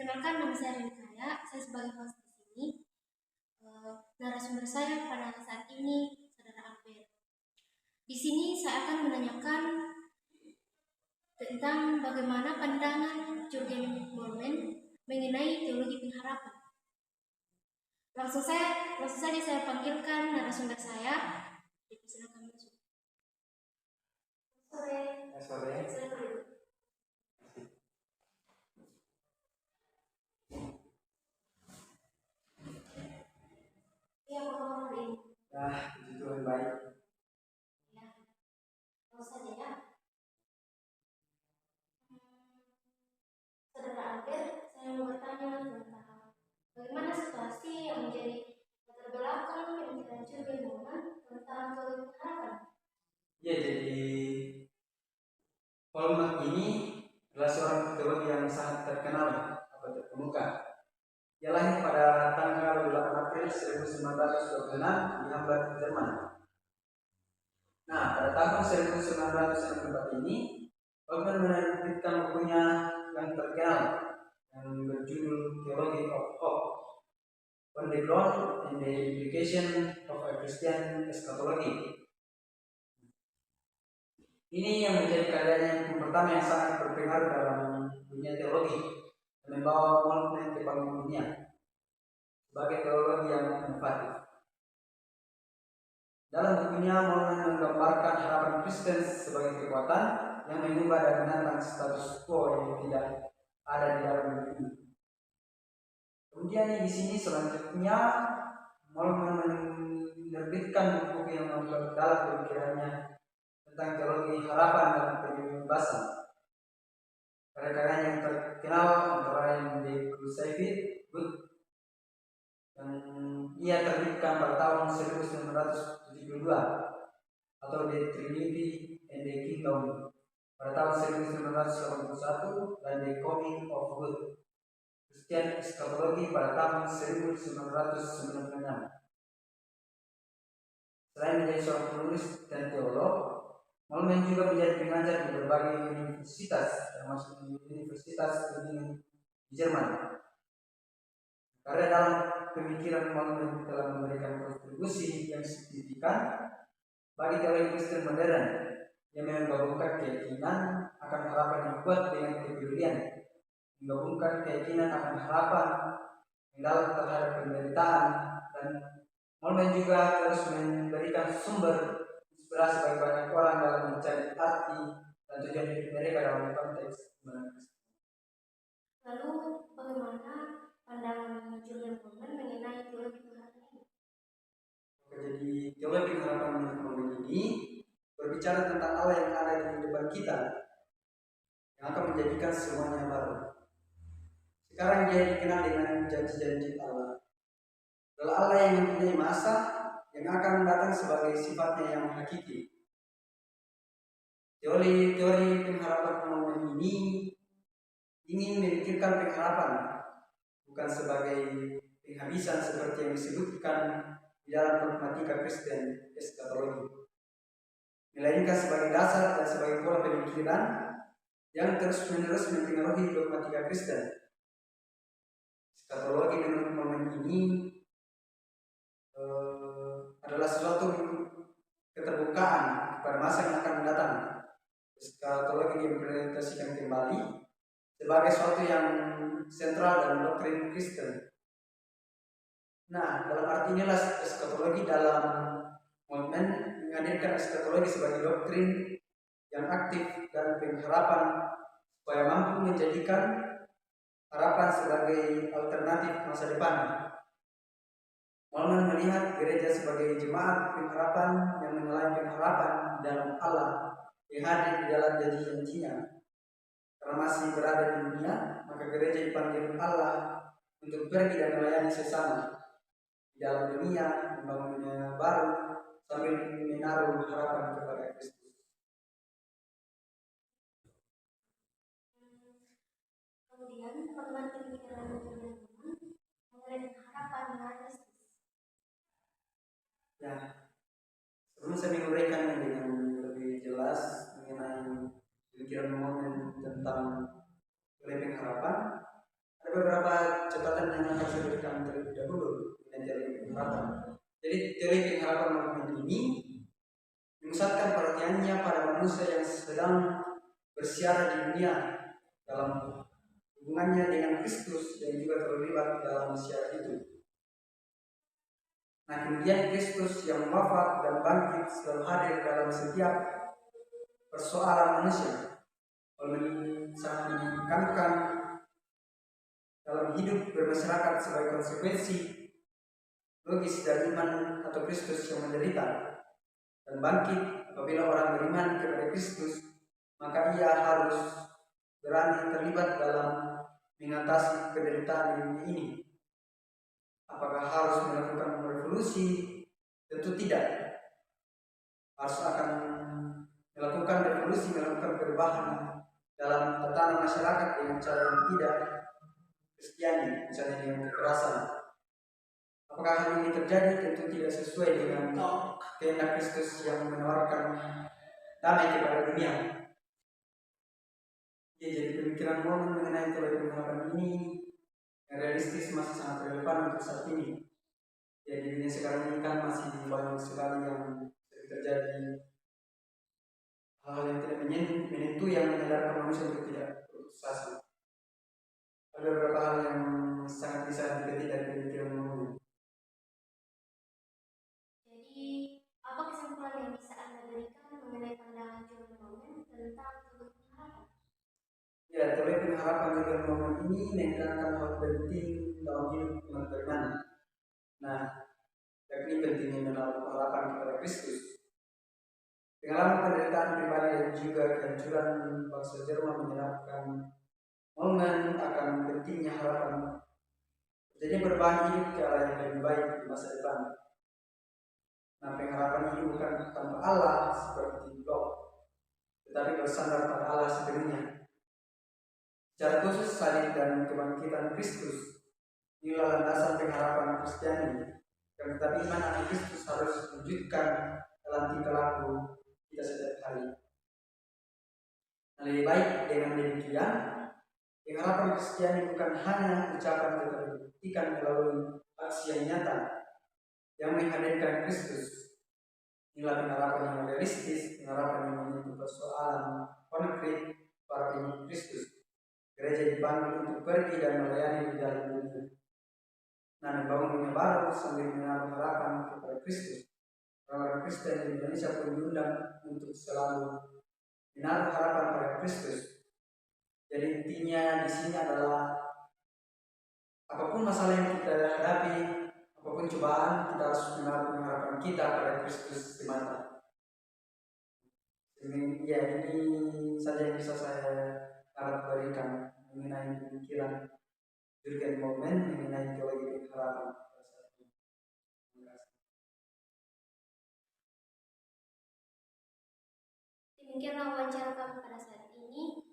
Perkenalkan, nama saya Renkaya. Saya sebagai host di sini. Narasumber saya pada saat ini Saudara Albert. Di sini saya akan menanyakan tentang bagaimana pandangan Jurgen Moltmann mengenai teologi pengharapan. Langsung saja saya panggilkan narasumber saya. Silakan masuk. Sore. Sore. Iya, apa hari ini? Puji Tuhan baik. Ya, terus saja ya. Saudara Albert, saya mau bertanya tentang bagaimana situasi yang menjadi latar belakang pemikiran Jurgen Moltmann tentang teologi pengharapan. Ya, jadi Moltmann ini adalah seorang teolog yang sangat terkenal atau terkemuka. Ia lahir pada tanggal 8 April 1926 di Hamburg, Jerman. Nah, pada tahun 1964 ini, Moltmann menerbitkan bukunya yang terkenal yang berjudul Theology of Hope, On the Ground and the Implication of a Christian Eschatology. Ini yang menjadi karyanya yang pertama yang sangat berpengaruh dalam dunia teologi dan membawa Moltmann ke panggung dunia sebagai teologi yang inovatif. Dalam bukunya, Moltmann menggambarkan harapan Kristen sebagai kekuatan yang mengubah dan menantang status quo yang tidak ada di dalam dunia. Kemudian di sini selanjutnya Moltmann menerbitkan buku yang memperdalam pemikirannya tentang teologi harapan dan pembebasan. Karya-karya yang terkenal antara lain The Crucified Good yang ia terbitkan pada tahun 1972 atau The Trinity and the Kingdom pada tahun 1981 dan The Coming of Good Christian Eschatology pada tahun 1996. Selain menjadi seorang penulis dan teolog, Moltmann juga menjadi pengajar di berbagai universitas, termasuk universitas di Jerman. Karena dalam pemikiran Moltmann telah memberikan kontribusi yang signifikan bagi teologi Kristen modern yang menggabungkan keyakinan akan harapan yang kuat dengan kepedulian, menggabungkan keyakinan akan harapan yang dalam terhadap penderitaan, dan Moltmann juga terus memberikan sumber inspirasi bagi banyak orang dalam mencari arti dan tujuan hidup mereka dalam konteks iman Kristen. Lalu bagaimana pandangan Jurgen Moltmann mengenai teologi pengharapan? Jadi teologi pengharapan menurut Moltmann ini berbicara tentang Allah yang ada di depan kita yang akan menjadikan semuanya baru. Sekarang dia dikenal dengan janji-janji Allah. Adalah Allah yang mempunyai masa yang akan datang sebagai sifatnya yang hakiki. Teori pengharapan Moltmann ini ingin memikirkan pengharapan bukan sebagai penghabisan seperti yang disebutkan di dalam dogmatika Kristen eskatologi, melainkan sebagai dasar dan sebagai pola pemikiran yang terus-menerus mempengaruhi dogmatika Kristen. Eskatologi menurut Moltmann ini adalah suatu keterbukaan pada masa yang akan datang. Eskatologi diimplementasikan kembali sebagai suatu yang sentral dalam doktrin Kristen. Nah, dalam arti inilah eskatologi dalam Moltmann menghadirkan eskatologi sebagai doktrin yang aktif dan pengharapan supaya mampu menjadikan harapan sebagai alternatif masa depan. Moltmann melihat gereja sebagai jemaat pengharapan yang menelan pengharapan di dalam Allah yang hadir di dalam janji-janjinya. Karena masih berada di dunia, maka gereja dipanggil Allah untuk pergi dan melayani sesama di dalam dunia, membangun dunia baru sambil menaruh harapan kepada Kristus. Kemudian bagaimana pemikiran Jurgen Moltmann mengenai harapan Kristus? Ya, sebelum saya menguraikan dengan lebih jelas mengenai pemikiran Moltmann tentang pengharapan, ada beberapa catatan yang akan saya berikan terlebih dahulu dengan teori pengharapan. Jadi teori pengharapan momen ini memusatkan perhatiannya pada manusia yang sedang bersiara di dunia dalam hubungannya dengan Kristus yang juga terlibat dalam siara itu. Nah, kemudian Kristus yang wafat dan bangkit selalu hadir dalam setiap persoalan manusia, sangat menekankan dalam hidup bermasyarakat sebagai konsekuensi logis dari iman atau Kristus yang menderita dan bangkit. Apabila orang beriman kepada Kristus, maka ia harus berani terlibat dalam mengatasi penderitaan di dunia ini. Apakah harus melakukan revolusi? Tentu tidak. Harus akan melakukan revolusi, melakukan perubahan dalam tatanan masyarakat dengan cara yang tidak Kristiani, misalnya dengan kekerasan. Apakah hal ini terjadi? Tentu tidak sesuai dengan kehendak Kristus yang menawarkan damai kepada dunia. Ya, jadi pemikiran momen mengenai teori pengharapan ini yang realistis masih sangat relevan untuk saat ini. Ya, di dunia sekarang ini kan masih banyak sekali yang terjadi hal yang tidak menyentuh yang menyadarkan manusia untuk tidak putus asa. Ada beberapa hal yang sangat bisa dipetik dari pemikiran momen. Jadi, apa kesimpulan yang bisa Anda berikan mengenai pandangan John Momen tentang teori pengharapan? Ya, teori pengharapan John Momen ini menekankan hal penting dalam hidup umat beriman. Nah, yakni pentingnya menaruh harapan kepada Kristus. Pengalaman penderitaan pribadi dan juga kehancuran bangsa Jerman menyebabkan momen akan pentingnya harapan. Jadi perubahan hidup ke arah yang lebih baik di masa depan. Nah, pengharapan ini bukan tanpa Allah seperti blog, tetapi bersandar pada Allah sepenuhnya. Secara khusus salib dan kebangkitan Kristus inilah landasan pengharapan Kristiani. Tetapi iman akan Kristus harus diwujudkan dalam tingkah laku kita setiap hari. Nah, lebih baik dengan demikian, pengharapan Kristiani bukan hanya ucapan tetapi dibuktikan melalui aksi yang nyata yang menghadirkan Kristus. Inilah pengharapan yang realistis, pengharapan yang menyentuh persoalan konkret para pengikut Kristus. Gereja dipanggil untuk pergi dan melayani di dalam dunia. Nah, membangun dunia baru sambil menaruh harapan kepada Kristus. Orang Kristen di Indonesia pun diundang untuk selalu menaruh harapan pada Kristus. Jadi intinya di sini adalah apapun masalah yang kita hadapi, apapun cobaan, kita harus menaruh harapan kita pada Kristus semata. Ya, ini saja yang bisa saya harap berikan mengenai pemikiran Jurgen Momen mengenai teori pengharapan. Demikianlah wawancara kami pada saat ini.